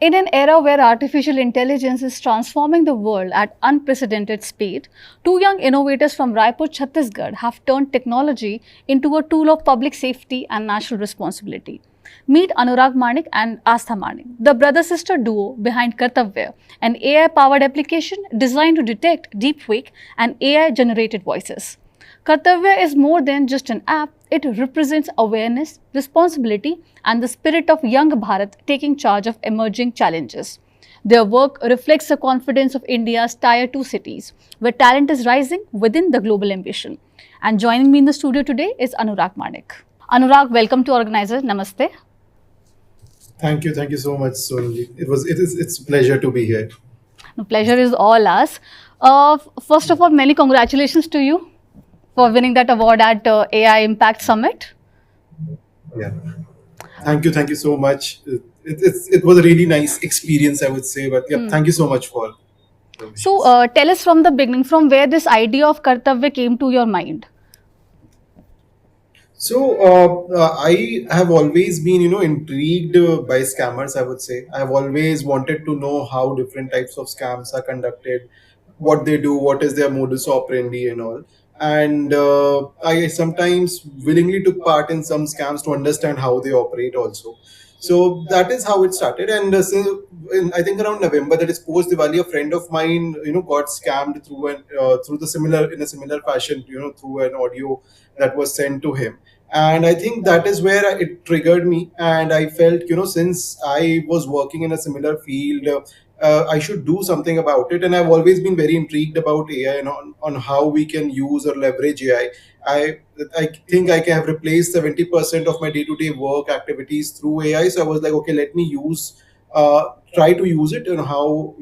In an era where artificial intelligence is transforming the world at unprecedented speed, two young innovators from Raipur, Chhattisgarh have turned technology into a tool of public safety and national responsibility. Meet Anurag Manik and Astha Manik, the brother-sister duo behind Kartavya, an AI-powered application designed to detect deepfake and AI-generated voices. Kartavya is more than just an app, it represents awareness, responsibility, and the spirit of young Bharat taking charge of emerging challenges. Their work reflects the confidence of India's Tier 2 cities, where talent is rising within the global ambition. And joining me in the studio today is Anurag Manik. Anurag, welcome to Organiser. Namaste. Thank you so much, Sonali. It's a pleasure to be here. The pleasure is all ours. First of all, many congratulations to you for winning that award at AI Impact Summit. Yeah, thank you so much. It was a really nice experience, I would say. But yeah, thank you so much for the So, wishes. tell us from the beginning, from where this idea of Kartavya came to your mind. I have always been, intrigued by scammers. I would say I have always wanted to know how different types of scams are conducted, what they do, what is their modus operandi, and all. And I sometimes willingly took part in some scams to understand how they operate, also. So that is how it started. And I think around November, that is post Diwali, a friend of mine, got scammed through the similar in a similar fashion, through an audio that was sent to him. And I think that is where it triggered me, and I felt, since I was working in a similar field, I should do something about it. And I've always been very intrigued about AI and on how we can use or leverage AI. I think I can have replaced 70% of my day-to-day work activities through AI. So I was like, okay, let me uh, try to use it, and how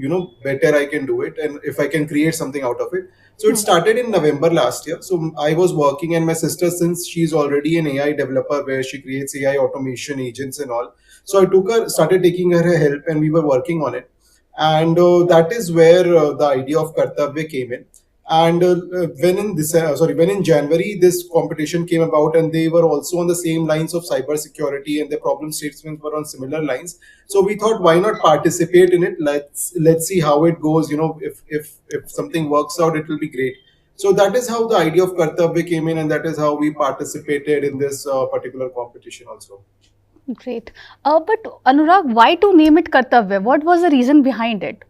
better I can do it, and if I can create something out of it. So it Hmm. started in November last year. So I was working, and my sister, since she's already an AI developer where she creates AI automation agents and all, so I started taking her help, and we were working on it. And that is where the idea of Kartavya came in. And when in January this competition came about, and they were also on the same lines of cyber security, and the problem statements were on similar lines. So we thought, why not participate in it? Let's see how it goes. If something works out, it will be great. So that is how the idea of Kartavya came in, and that is how we participated in this particular competition also. Great. But Anurag, why to name it Kartavya? What was the reason behind it?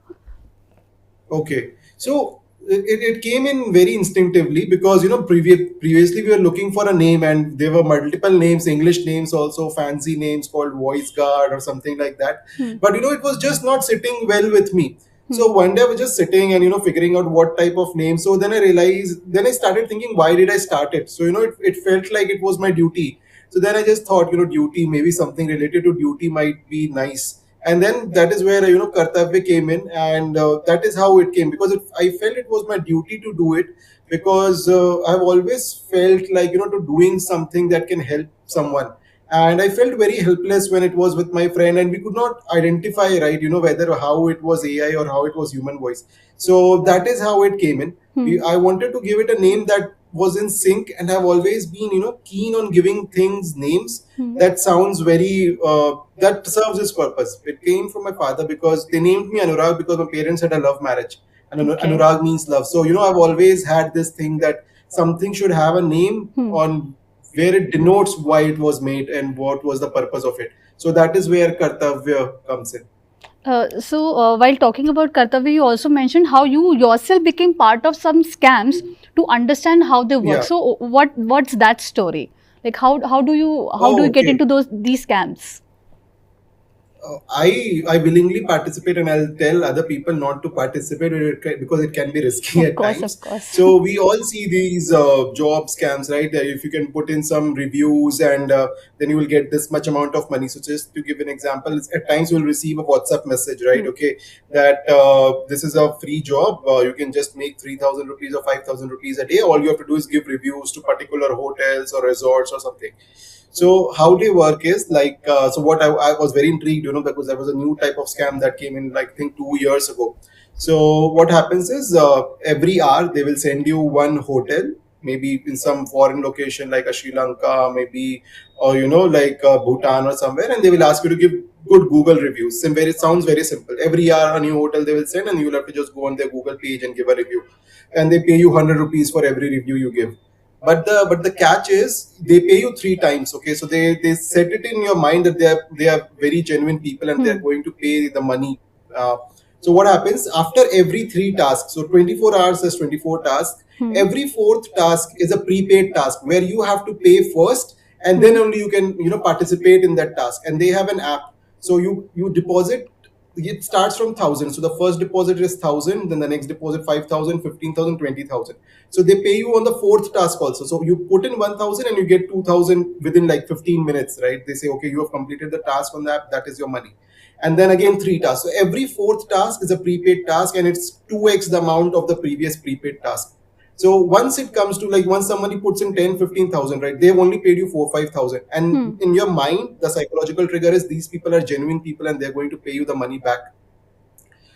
Okay, so it came in very instinctively, because previously we were looking for a name, and there were multiple names, English names also, fancy names called Voice Guard or something like that. Hmm. But it was just not sitting well with me. Hmm. So one day I was just sitting and figuring out what type of name. So then I started thinking, why did I start it? So it felt like it was my duty. So then I just thought, duty, maybe something related to duty might be nice. And then that is where Kartavya came in, and that is how it came, because I felt it was my duty to do it, because I've always felt like to doing something that can help someone. And I felt very helpless when it was with my friend, and we could not identify, right, whether how it was AI or how it was human voice. So that is how it came in. Hmm. I wanted to give it a name that was in sync, and have always been keen on giving things names Hmm. that sounds very that serves its purpose. It came from my father, because they named me Anurag because my parents had a love marriage, and Okay. Anurag means love. So I've always had this thing that something should have a name Hmm. on where it denotes why it was made and what was the purpose of it. So that is where Kartavya comes in. While talking about Kartavya, you also mentioned how you yourself became part of some scams to understand how they work. Yeah. So, what's that story? Like, how do you Oh, get okay. into these scams? I willingly participate, and I'll tell other people not to participate, because it can be risky Of at course, times. of course. So we all see these job scams, right? That if you can put in some reviews, and then you will get this much amount of money. So just to give an example, at times you'll receive a WhatsApp message, right? Hmm. Okay, that this is a free job. You can just make 3,000 rupees or 5,000 rupees a day. All you have to do is give reviews to particular hotels or resorts or something. So how they work is like, so what I was very intrigued, because there was a new type of scam that came in, like, I think 2 years ago. So what happens is, every hour they will send you one hotel, maybe in some foreign location like a Sri Lanka, maybe, or like Bhutan or somewhere, and they will ask you to give good Google reviews. And very, it sounds very simple. Every year a new hotel they will send, and you will have to just go on their Google page and give a review, and they pay you 100 rupees for every review you give. But the catch is they pay you three times. Okay, so they set it in your mind that they are very genuine people and they're Hmm. going to pay the money. Uh, so what happens after every three tasks? So 24 hours is 24 tasks. Hmm. Every fourth task is a prepaid task where you have to pay first, and then Hmm. only you can participate in that task. And they have an app, so you deposit. It starts from 1,000. So the first deposit is 1,000, then the next deposit 5,000, 15,000, 20,000. So they pay you on the fourth task also. So you put in 1,000 and you get 2,000 within like 15 minutes, right? They say, okay, you have completed the task on that. That is your money. And then again, three tasks. So every fourth task is a prepaid task, and it's 2x the amount of the previous prepaid task. So once it comes to like, once somebody puts in 10, 15,000, right? They've only paid you 4, 5,000. Hmm. And in your mind, the psychological trigger is these people are genuine people and they're going to pay you the money back.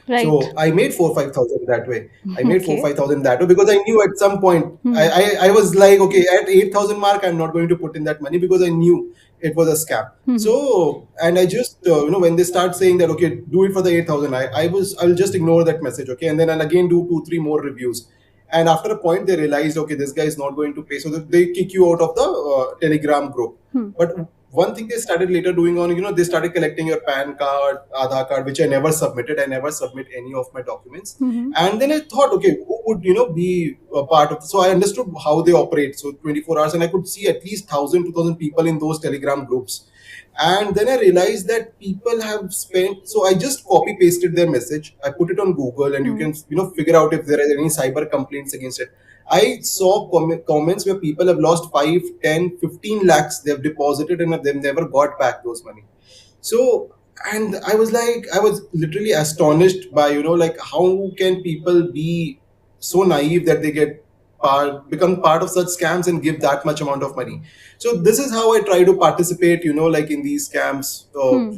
Right. So I made 4 5,000 that way. I made four Okay. 5,000 that way because I knew at some point Hmm. I was like, okay, at 8,000 mark, I'm not going to put in that money because I knew it was a scam. Hmm. So, and I just when they start saying that, okay, do it for the 8,000, I'll just ignore that message, okay, and then I'll again do 2 3 more reviews. And after a point, they realized, okay, this guy is not going to pay, so they kick you out of the Telegram group. Hmm. But one thing they started later doing on, they started collecting your PAN card, Aadhaar card, which I never submitted. I never submit any of my documents. Hmm. And then I thought, okay, who would be a part of? So I understood how they operate. So 24 hours, and I could see at least 1,000 2,000 people in those Telegram groups. And then I realized that people have spent. So I just copy pasted their message. I put it on Google, and you Hmm. can figure out if there are any cyber complaints against it. I saw comments where people have lost 5, 10, 15 lakhs they've deposited and they've never got back those money. So, and I was like, I was literally astonished by, like, how can people be so naive that they become part of such scams and give that much amount of money. So this is how I try to participate, like in these scams. Hmm.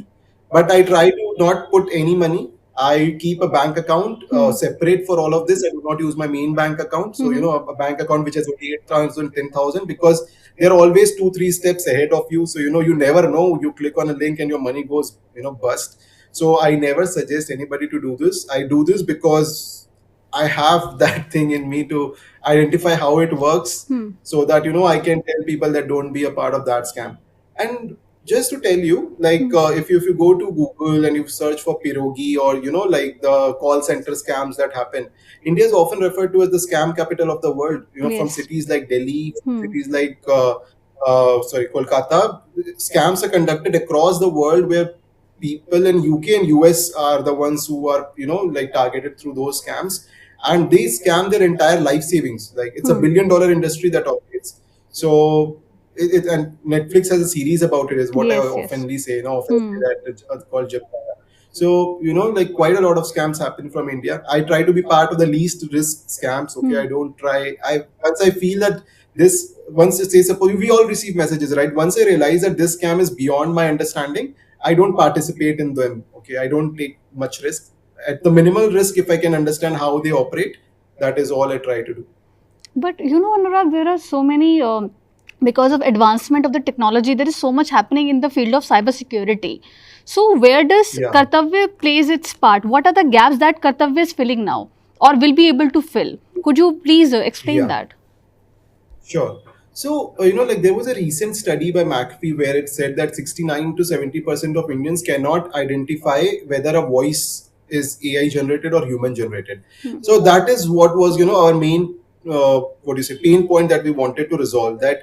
But I try to not put any money. I keep a bank account Hmm. separate for all of this. I do not use my main bank account. So, Hmm. a bank account which has only 8,000, 10,000, because they're always 2 3 steps ahead of you. So, you never know. You click on a link and your money goes, bust. So I never suggest anybody to do this. I do this because I have that thing in me to identify how it works, Hmm. so that I can tell people that don't be a part of that scam. And just to tell you, like, Hmm. if you go to Google and you search for pirogi, or like the call center scams that happen, India is often referred to as the scam capital of the world. From Yes. cities like Delhi, Hmm. cities like Kolkata, scams are conducted across the world, where people in UK and US are the ones who are like targeted through those scams, and they scam their entire life savings. Like, it's a Hmm. $1 billion industry that operates. So and Netflix has a series about it, is what I Yes. Yes. oftenly say. Often say Hmm. that it's called Japan. So like, quite a lot of scams happen from India. I try to be part of the least risk scams. Okay, Hmm. I don't try. I Once I feel that once it says, suppose we all receive messages, right? Once I realize that this scam is beyond my understanding, I don't participate in them. Okay, I don't take much risk. At the minimal risk, if I can understand how they operate, that is all I try to do. But Anurag, there are so many, because of advancement of the technology, there is so much happening in the field of cybersecurity. So, where does Yeah, Kartavya plays its part? What are the gaps that Kartavya is filling now, or will be able to fill? Could you please explain yeah. that? Sure. So, like, there was a recent study by McAfee where it said that 69 to 70% of Indians cannot identify whether a voice is AI generated or human generated. Hmm. So that is what was, our main, what do you say, pain point that we wanted to resolve. That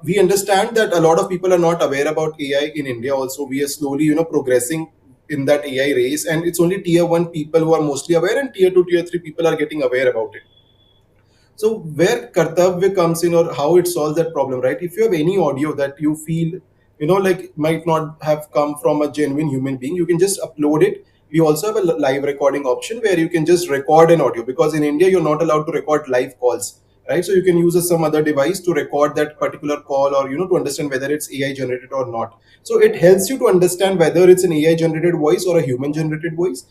we understand that a lot of people are not aware about AI in India. Also, we are slowly, progressing in that AI race, and it's only tier one people who are mostly aware, and tier two, tier three people are getting aware about it. So where Kartavya comes in, or how it solves that problem, right? If you have any audio that you feel, like, might not have come from a genuine human being, you can just upload it. We also have a live recording option where you can just record an audio, because in India you're not allowed to record live calls. right? So you can use some other device to record that particular call, or to understand whether it's AI generated or not. So it helps you to understand whether it's an AI generated voice or a human generated voice.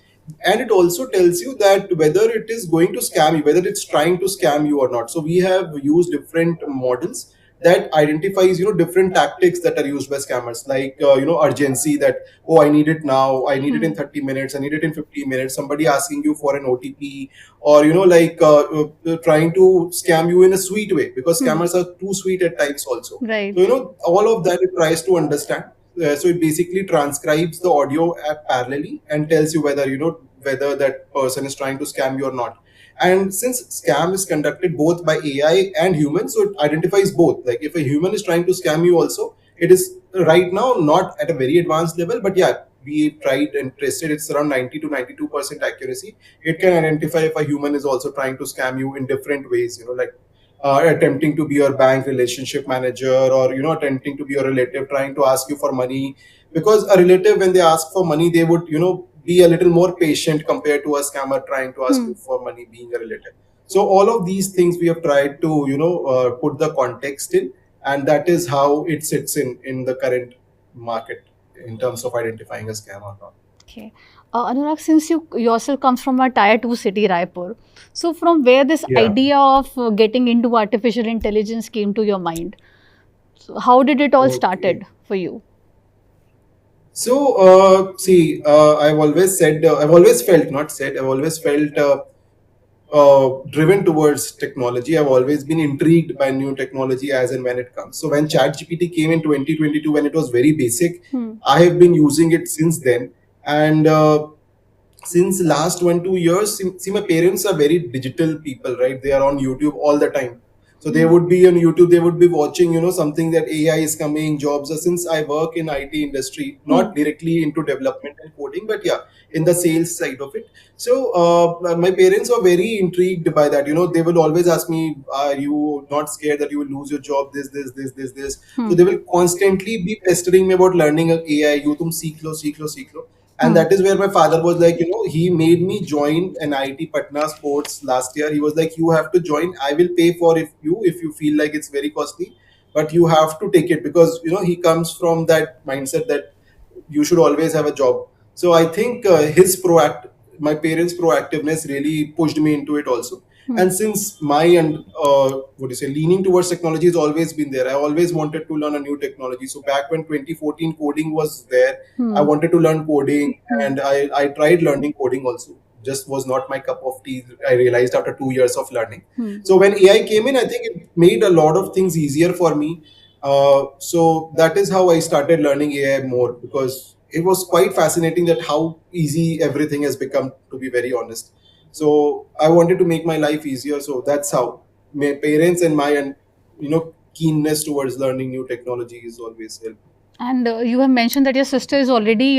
And it also tells you that whether it is going to scam you, whether it's trying to scam you or not. So we have used different models that identifies different tactics that are used by scammers, like urgency, that, oh, I need it now, I need it in 30 minutes, I need it in 15 minutes, somebody asking you for an OTP, or trying to scam you in a sweet way, because Hmm. scammers are too sweet at times also. Right. So all of that it tries to understand. So it basically transcribes the audio parallelly and tells you whether whether that person is trying to scam you or not. And since scam is conducted both by AI and humans, so it identifies both. Like if a human is trying to scam you also, it is right now not at a very advanced level, but yeah, we tried and tested. It's around 90 to 92% accuracy. It can identify if a human is also trying to scam you in different ways. Like attempting to be your bank relationship manager, or attempting to be your relative trying to ask you for money. Because a relative, when they ask for money, they would be a little more patient compared to a scammer trying to ask Hmm. you for money, being a relative. So all of these things we have tried to put the context in, and that is how it sits in the current market in terms of identifying a scam or not. Okay. Anurag, since you yourself comes from a tier 2 city, Raipur, so from where this Yeah. idea of getting into artificial intelligence came to your mind? So how did it all Okay. started for you? So, see, I've always felt, not said, I've always felt driven towards technology. I've always been intrigued by new technology as and when it comes. So, when ChatGPT came in 2022, when it was very basic, Hmm. I have been using it since then. And since last 1 2 years, see, my parents are very digital people, right? They are on YouTube all the time. So they Hmm. would be on YouTube, they would be watching something that AI is coming, jobs. Since I work in IT industry, Hmm. not directly into development and coding, but yeah, in the sales side of it. So my parents are very intrigued by that. They will always ask me, are you not scared that you will lose your job, this. So Hmm. they will constantly be pestering me about learning AI. You tum seekh lo. And Hmm. that is where my father was like, he made me join an IT Patna sports last year. He was like, you have to join, I will pay for if you feel like it's very costly, but you have to take it, because he comes from that mindset that you should always have a job. So I think my parents' proactiveness really pushed me into it also. Hmm. And since my and what do you say, leaning towards technology has always been there. I always wanted to learn a new technology. So back when 2014 coding was there, I Hmm. wanted to learn coding, Hmm. and I tried learning coding also. Just was not my cup of tea. I realized after 2 years of learning. Hmm. So when AI came in, I think it made a lot of things easier for me. So that is how I started learning AI more, because it was quite fascinating that how easy everything has become, to be very honest. So I wanted to make my life easier. So that's how my parents and my and keenness towards learning new technology is always helped. And you have mentioned that your sister is already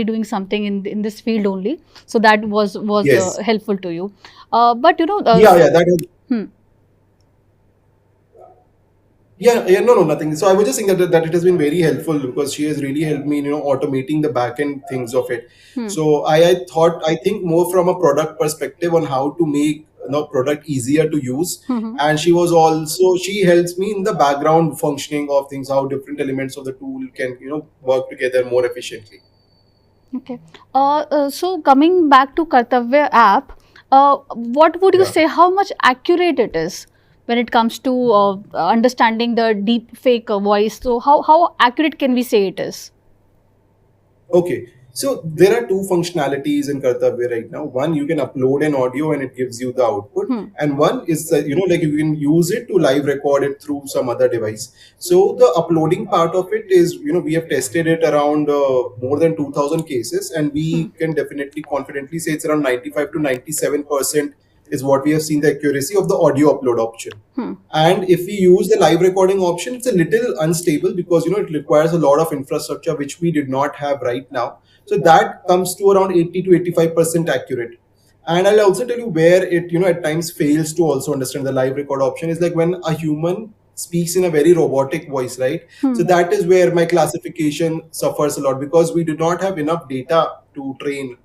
doing something in this field only, so that was Yes. helpful to you. But Yeah, yeah, that is. hmm. Yeah, yeah, no, no, nothing. So I was just saying that it has been very helpful, because she has really helped me in automating the back end things of it. Hmm. So I think more from a product perspective on how to make product easier to use. Hmm. And she helps me in the background functioning of things, how different elements of the tool can work together more efficiently. Okay. So coming back to Kartavya app, what would you Yeah. say? How much accurate it is when it comes to understanding the deep fake voice? So how accurate can we say it is? Okay, so there are two functionalities in Kartavya right now. One, you can upload an audio and it gives you the output, Hmm. and one is like you can use it to live record it through some other device. So the uploading part of it is, we have tested it around more than 2,000 cases, and Hmm. we can definitely confidently say it's around 95 to 97% is what we have seen the accuracy of the audio upload option. Hmm. And if we use the live recording option, it's a little unstable, because it requires a lot of infrastructure which we did not have right now. So that comes to around 80 to 85% accurate. And I'll also tell you where it at times fails to also understand the live record option is like when a human speaks in a very robotic voice, right? So Hmm. that is where my classification suffers a lot, because we do not have enough data to train.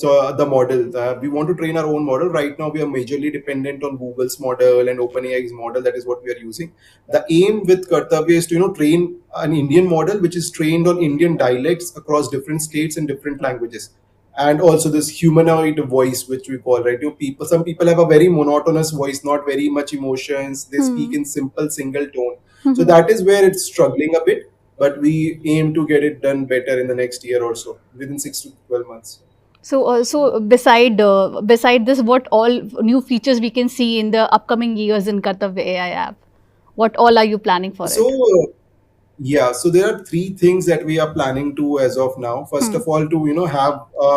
So the model, we want to train our own model. Right now, we are majorly dependent on Google's model and OpenAI's model. That is what we are using. The aim with Kartavya is to train an Indian model which is trained on Indian dialects across different states and different languages, and also this humanoid voice which we call, right. Some people have a very monotonous voice, not very much emotions. They speak Hmm. in simple single tone. So Hmm. that is where it's struggling a bit. But we aim to get it done better in the next year or so, within 6 to 12 months. So beside this, what all new features we can see in the upcoming years in Kartavya AI app? What all are you planning for So it? yeah, so there are three things that we are planning to as of now. First Hmm. of all, to have a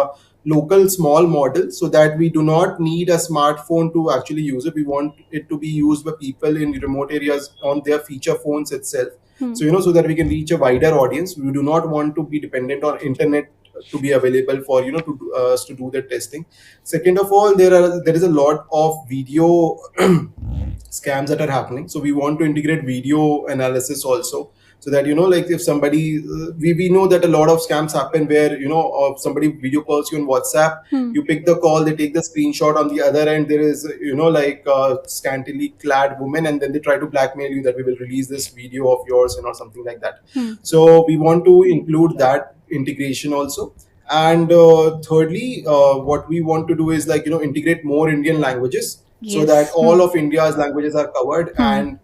local small model, so that we do not need a smartphone to actually use it. We want it to be used by people in remote areas on their feature phones itself. Hmm. So so that we can reach a wider audience. We do not want to be dependent on internet to be available for us to do the testing. Second of all, there is a lot of video scams that are happening. So we want to integrate video analysis also, so that like if somebody we know that a lot of scams happen where somebody video calls you on WhatsApp. Hmm. You pick the call, they take the screenshot. On the other end, there is like a scantily clad woman, and then they try to blackmail you that we will release this video of yours and or something like that. Hmm. So we want to include that integration also. And thirdly, what we want to do is like integrate more Indian languages, so that Yes. all Hmm. of India's languages are covered, Hmm. and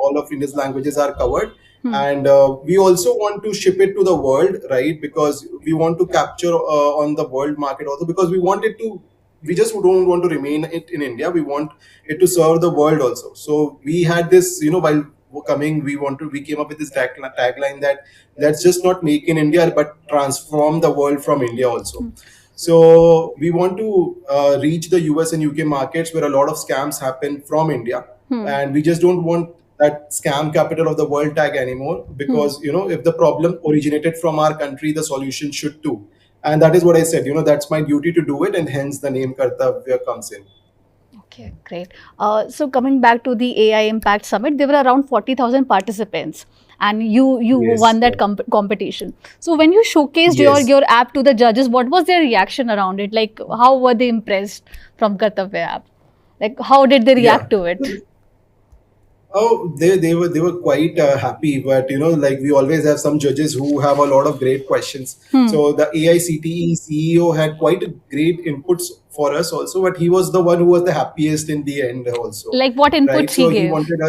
all of India's languages are covered. Hmm. And we also want to ship it to the world, right? Because we want to capture on the world market also, because we want it to. We just don't want to remain it in India. We want it to serve the world also. So we had this, while coming, we came up with this tagline that let's just not make in India, but transform the world from India also. Hmm. So we want to reach the US and UK markets where a lot of scams happen from India, Hmm. and we just don't want that scam capital of the world tag anymore, Hmm. because if the problem originated from our country, the solution should too. And that is what I said. That's my duty to do it, and hence the name Kartavya comes in. Okay, great. So coming back to the AI Impact Summit, there were around 40,000 participants, and you Yes. won that competition. So when you showcased Yes. your app to the judges, what was their reaction around it? Like, how were they impressed from Kartavya app? Like, how did they Yeah. react to it? Oh, they were quite happy, but like we always have some judges who have a lot of great questions. Hmm. So the AICTE CEO had quite a great inputs for us also, but he was the one who was the happiest in the end also, Like, what right? inputs he So he gave? wanted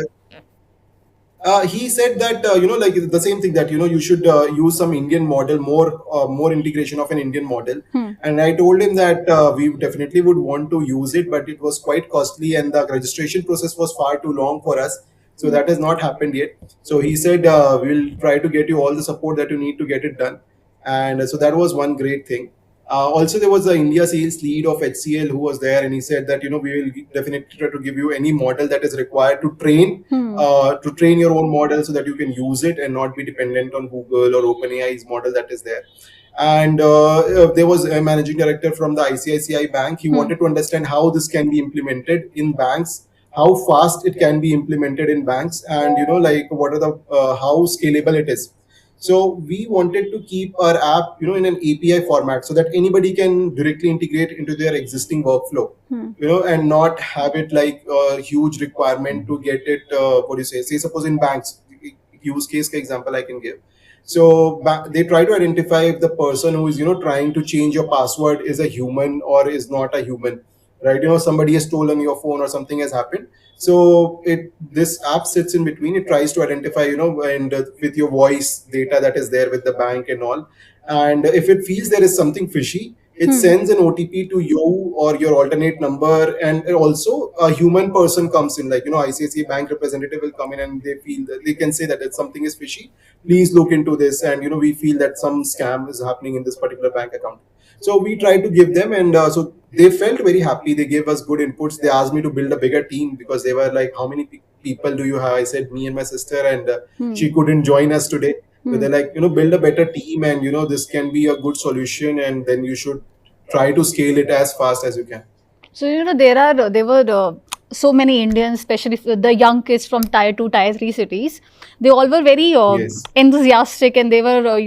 a he said that like the same thing, that you should use some Indian model, more integration of an Indian model. Hmm. And I told him that we definitely would want to use it, but it was quite costly and the registration process was far too long for us. So Hmm. that has not happened yet. So he said we'll try to get you all the support that you need to get it done. And so that was one great thing. Also, there was the India sales lead of HCL who was there, and he said that we will definitely try to give you any model that is required Hmm. to train your own model, so that you can use it and not be dependent on Google or OpenAI's model that is there. And there was a managing director from the ICICI Bank. He Hmm. wanted to understand how this can be implemented in banks, how fast it can be implemented in banks, and like what are the how scalable it is. So we wanted to keep our app, in an API format, so that anybody can directly integrate into their existing workflow, Hmm. and not have it like a huge requirement to get it. What do you say? Say suppose in banks, use case ka example I can give. So they try to identify if the person who is trying to change your password is a human or is not a human, right? Somebody has stolen your phone or something has happened. So this app sits in between. It tries to identify, and with your voice data that is there with the bank and all. And if it feels there is something fishy, it Hmm. sends an OTP to you or your alternate number. And also a human person comes in, like ICICI bank representative will come in, and they feel that they can say that if something is fishy, please look into this. And we feel that some scam is happening in this particular bank account. So we tried to give them, and so they felt very happy. They gave us good inputs. They asked me to build a bigger team, because they were like, how many people do you have? I said me and my sister, and Hmm. she couldn't join us today. So Hmm. they're like, build a better team, and this can be a good solution, and then you should try to scale it as fast as you can. So there were so many Indians, especially the young kids from tier 2, tier 3 cities. They all were very Yes. enthusiastic, and they were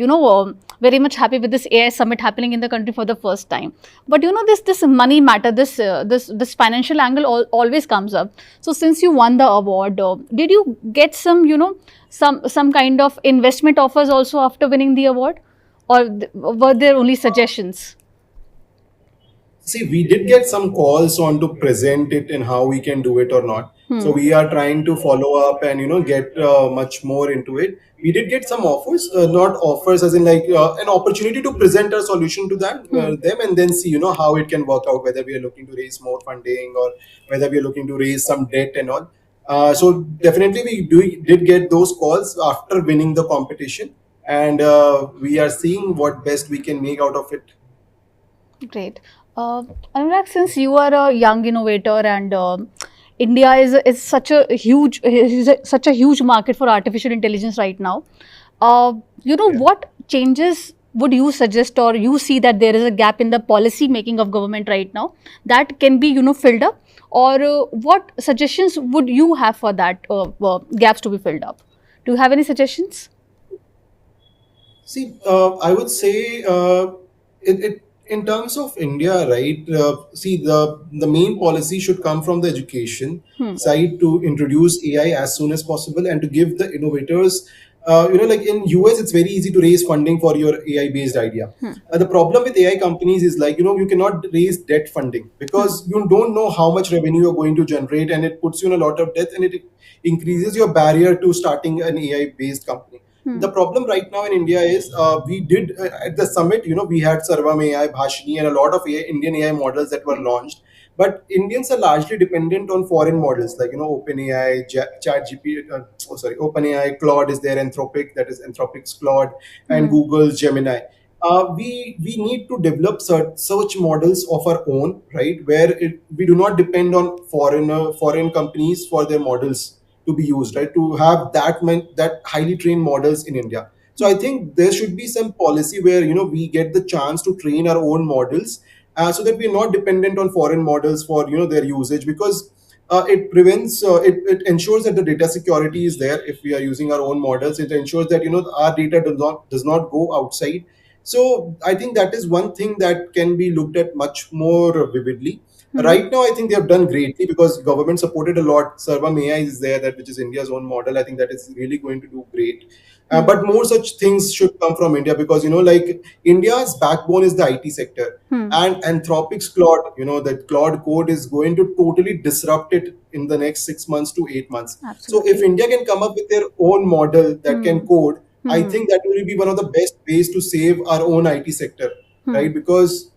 very much happy with this AI summit happening in the country for the first time. But this money matter, this financial angle always comes up. So since you won the award, did you get some kind of investment offers also after winning the award, or were there only suggestions? See, we did get some calls on to present it and how we can do it or not. So we are trying to follow up and get much more into it. We did get some offers, not offers as in like an opportunity to present our solution to them, and then see how it can work out, whether we are looking to raise more funding or whether we are looking to raise some debt and all. So definitely did get those calls after winning the competition, and we are seeing what best we can make out of it. Great. Uh, Anurag, since you are a young innovator and India is such a huge market for artificial intelligence right now, Yeah. what changes would you suggest, or you see that there is a gap in the policy making of government right now that can be filled up, or what suggestions would you have for that gaps to be filled up? Do you have any suggestions? See, I would say it in terms of India, right? See, the main policy should come from the education side to introduce AI as soon as possible and to give the innovators. Like in US, it's very easy to raise funding for your AI based idea. The problem with AI companies is like you cannot raise debt funding because you don't know how much revenue you're going to generate, and it puts you in a lot of debt, and it increases your barrier to starting an AI based company. The problem right now in India is we did at the summit, we had Sarvam AI, Bhashini, and a lot of Indian AI models that were launched. But Indians are largely dependent on foreign models like OpenAI, ChatGPT, OpenAI, Claude is there, Anthropic, that is Anthropic's Claude, and Hmm. Google's Gemini. We need to develop search models of our own, right? Where we do not depend on foreign companies for their models to be used, right? To have that highly trained models in India. So I think there should be some policy where we get the chance to train our own models, so that we're not dependent on foreign models for their usage, because it ensures that the data security is there. If we are using our own models, it ensures that our data does not go outside. So I think that is one thing that can be looked at much more vividly. Hmm. Right now, I think they have done greatly because government supported a lot. Sarvam AI is there, that which is India's own model. I think that is really going to do great. Hmm. But more such things should come from India, because like India's backbone is the IT sector, Hmm. and Anthropic's Claude, that Claude code is going to totally disrupt it in the next 6 months to 8 months. So if Absolutely. India can come up with their own model that can Hmm. code, I Hmm. think that will be one of the best ways to save our own IT sector, Hmm. right? Because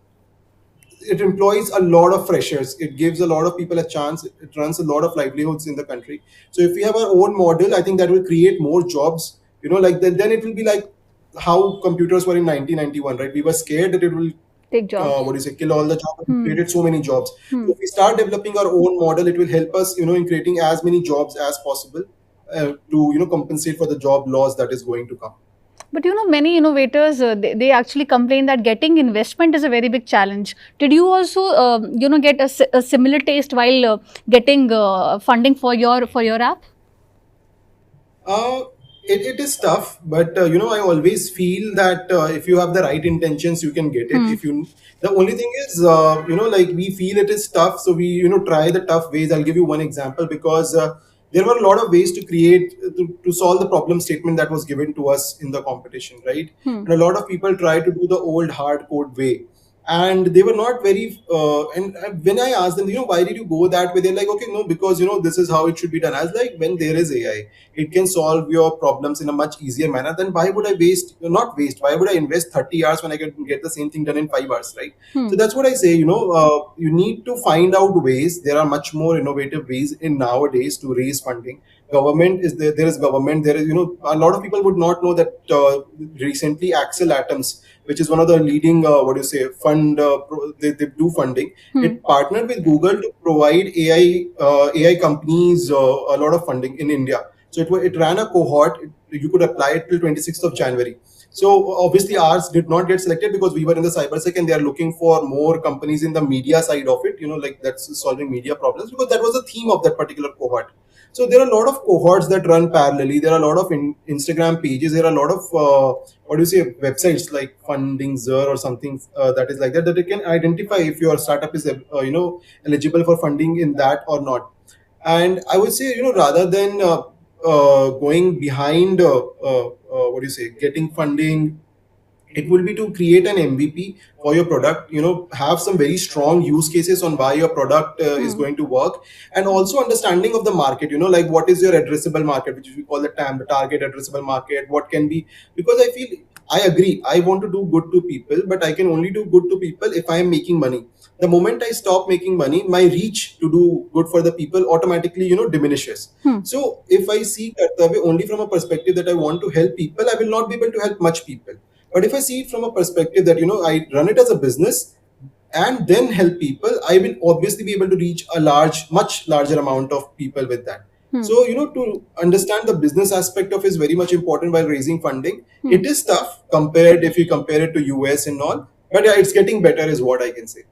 it employs a lot of freshers. It gives a lot of people a chance. It runs a lot of livelihoods in the country. So if we have our own model, I think that will create more jobs. Like then it will be like how computers were in 1991, right? We were scared that it will, Take jobs. what do you say, kill all the jobs. It Hmm. created so many jobs. Hmm. So if we start developing our own model, it will help us, in creating as many jobs as possible, to compensate for the job loss that is going to come. But many innovators they actually complain that getting investment is a very big challenge. Did you also get a similar taste while getting funding for your app? Uh, it is tough, but I always feel that if you have the right intentions, you can get it. Hmm. If you, the only thing is, like we feel it is tough, so we try the tough ways. I'll give you one example, because there were a lot of ways to create to solve the problem statement that was given to us in the competition, right? Hmm. And a lot of people try to do the old hard code way, and they were not very and when I asked them, why did you go that way, they're like, okay, no, because this is how it should be done. I was like, when there is AI, it can solve your problems in a much easier manner, then why would I not waste, why would I invest 30 hours when I can get the same thing done in 5 hours, right? So Hmm. that's what I say, you need to find out ways. There are much more innovative ways in nowadays to raise funding. Government is there, there is government, there is, a lot of people would not know that recently Axel Atoms, which is one of the leading what do you say fund they do funding, Hmm. it partnered with Google to provide AI companies a lot of funding in India. So it ran a cohort. You could apply it till 26th of January. So obviously ours did not get selected because we were in the cybersec, and they are looking for more companies in the media side of it, like that's solving media problems, because that was the theme of that particular cohort. So there are a lot of cohorts that run parallelly. There are a lot of Instagram pages. There are a lot of what do you say, websites like Funding Zer or something that is like that, that it can identify if your startup is eligible for funding in that or not. And I would say, rather than going behind what do you say, getting funding, it will be to create an MVP for your product, have some very strong use cases on why your product is going to work, and also understanding of the market, like what is your addressable market, which we call the TAM, the target addressable market, what can be, because I feel, I agree, I want to do good to people, but I can only do good to people if I am making money. The moment I stop making money, my reach to do good for the people automatically, diminishes. So if I see Kartavya only from a perspective that I want to help people, I will not be able to help much people. But if I see it from a perspective that, I run it as a business and then help people, I will obviously be able to reach a much larger amount of people with that. So, to understand the business aspect of is very much important while raising funding. It is tough compared, if you compare it to US and all, but yeah, it's getting better is what I can say.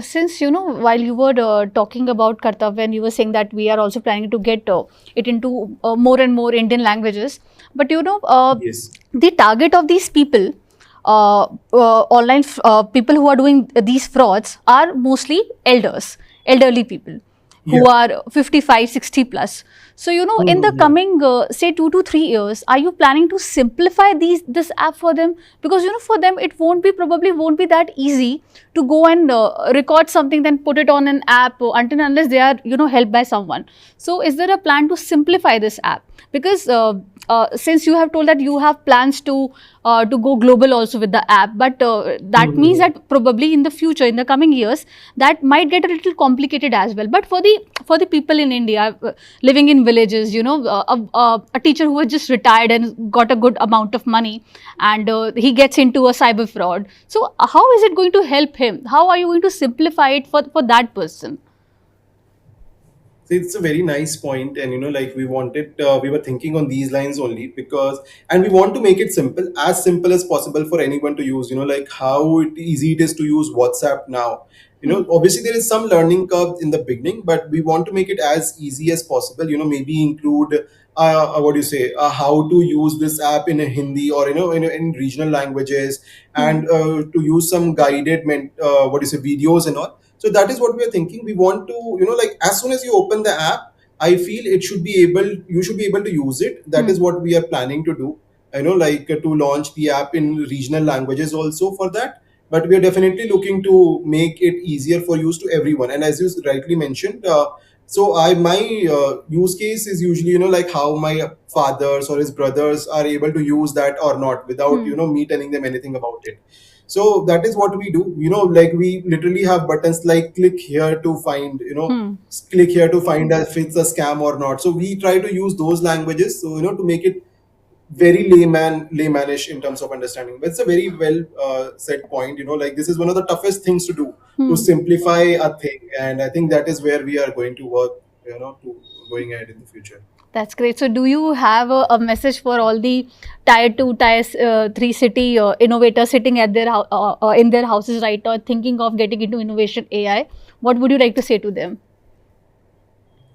Since while you were talking about Kartavya, and you were saying that we are also planning to get it into more and more Indian languages, but Yes. the target of these people, online people who are doing these frauds, are mostly elderly people Yeah. who are 55, 60 plus. So in the Yeah. coming say 2 to 3 years, are you planning to simplify this app for them? Because for them it probably won't be that easy to go and record something, then put it on an app, until and unless they are helped by someone. So is there a plan to simplify this app? Because since you have told that you have plans to go global also with the app, but that means that probably in the future, in the coming years, that might get a little complicated as well. But for the people in India living in villages, a teacher who has just retired and got a good amount of money, and he gets into a cyber fraud, so how is it going to help him? How are you going to simplify it for that person? So it's a very nice point, and like we were thinking on these lines only because, and we want to make it simple as possible for anyone to use. Like how easy it is to use WhatsApp now. Obviously there is some learning curve in the beginning, but we want to make it as easy as possible. Maybe include what do you say, how to use this app in a Hindi or in regional languages, and to use some guided what do you say, videos and all. So that is what we are thinking. We want to, like as soon as you open the app, I feel you should be able to use it. That is what we are planning to do. Like to launch the app in regional languages also for that. But we are definitely looking to make it easier for use to everyone. And as you rightly mentioned, so my use case is usually, like how my fathers or his brothers are able to use that or not without, me telling them anything about it. So that is what we do. Like we literally have buttons like click here to find, click here to find if it's a scam or not. So we try to use those languages, so to make it very laymanish in terms of understanding. But it's a very well said point. Like this is one of the toughest things to do, to simplify a thing, and I think that is where we are going to work. To going ahead in the future. That's great. So, do you have a message for all the tier 2, tier 3 city innovators sitting at their in their houses right now, thinking of getting into innovation AI? What would you like to say to them?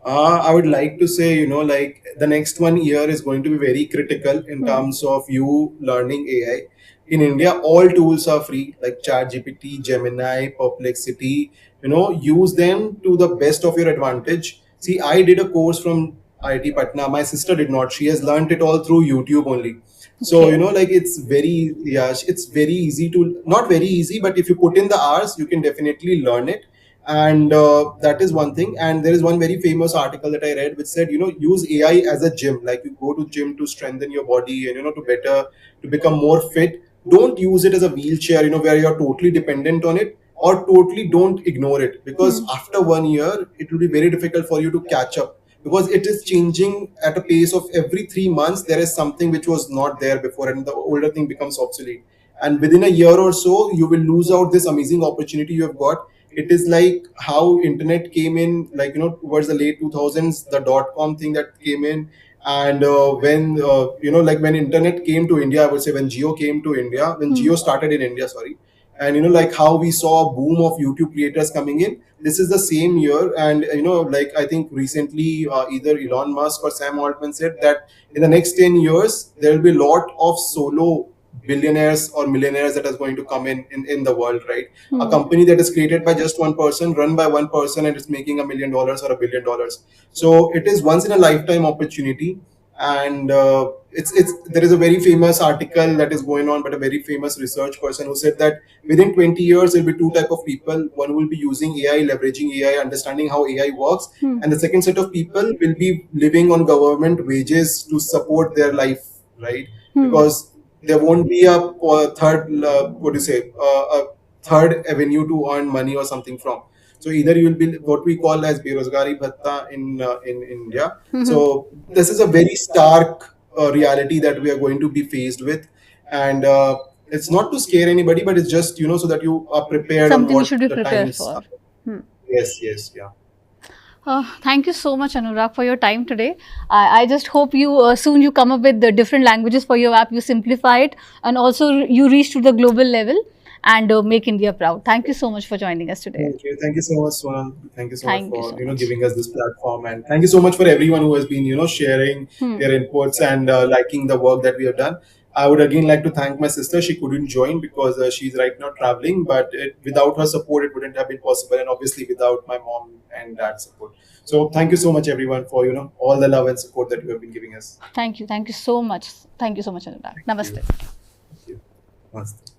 I would like to say, like the next 1 year is going to be very critical in terms of you learning AI. In India, all tools are free, like ChatGPT, Gemini, Perplexity. Use them to the best of your advantage. See, I did a course from IIT Patna. My sister did not. She has learned it all through YouTube only. So, Okay. like it's very easy to, not very easy, but if you put in the hours, you can definitely learn it. And that is one thing. And there is one very famous article that I read which said, use AI as a gym. Like you go to gym to strengthen your body and to become more fit. Don't use it as a wheelchair, where you're totally dependent on it, or totally don't ignore it, because after 1 year it will be very difficult for you to catch up, because it is changing at a pace of every 3 months. There is something which was not there before, and the older thing becomes obsolete, and within a year or so you will lose out this amazing opportunity you have got. It is like how internet came in, like towards the late 2000s, the dot-com thing that came in. And when like when internet came to India, I would say when Geo came to India, when Geo started in India, sorry. And like how we saw a boom of YouTube creators coming in, this is the same year. And like I think recently either Elon Musk or Sam Altman said that in the next 10 years there will be a lot of solo billionaires or millionaires that is going to come in the world, right? A company that is created by just one person, run by one person, and it's making $1 million or $1 billion. So it is once in a lifetime opportunity. And it's there is a very famous article that is going on, but a very famous research person who said that within 20 years there'll be two type of people. One will be using AI, leveraging AI, understanding how AI works, and the second set of people will be living on government wages to support their life, right? Because there won't be a third what do you say a third avenue to earn money or something from. So either you will be what we call as berozgari bhatta in India. So this is a very stark reality that we are going to be faced with. And it's not to scare anybody, but it's just so that you are prepared on Something you what should be the prepared times for. are. Yes, yeah. Thank you so much, Anurag, for your time today. I just hope you soon you come up with the different languages for your app. You simplify it, and also you reach to the global level and make India proud. Thank you so much for joining us today. Thank you so much, Sonal. Thank you so much Thank you for so much. giving us this platform, and thank you so much for everyone who has been sharing their inputs and liking the work that we have done. I would again like to thank my sister. She couldn't join because she's right now traveling, but without her support, it wouldn't have been possible, and obviously without my mom and dad's support. So thank you so much, everyone, for all the love and support that you have been giving us. Thank you so much. Thank you so much, Anurag. Namaste. Thank you. Namaste.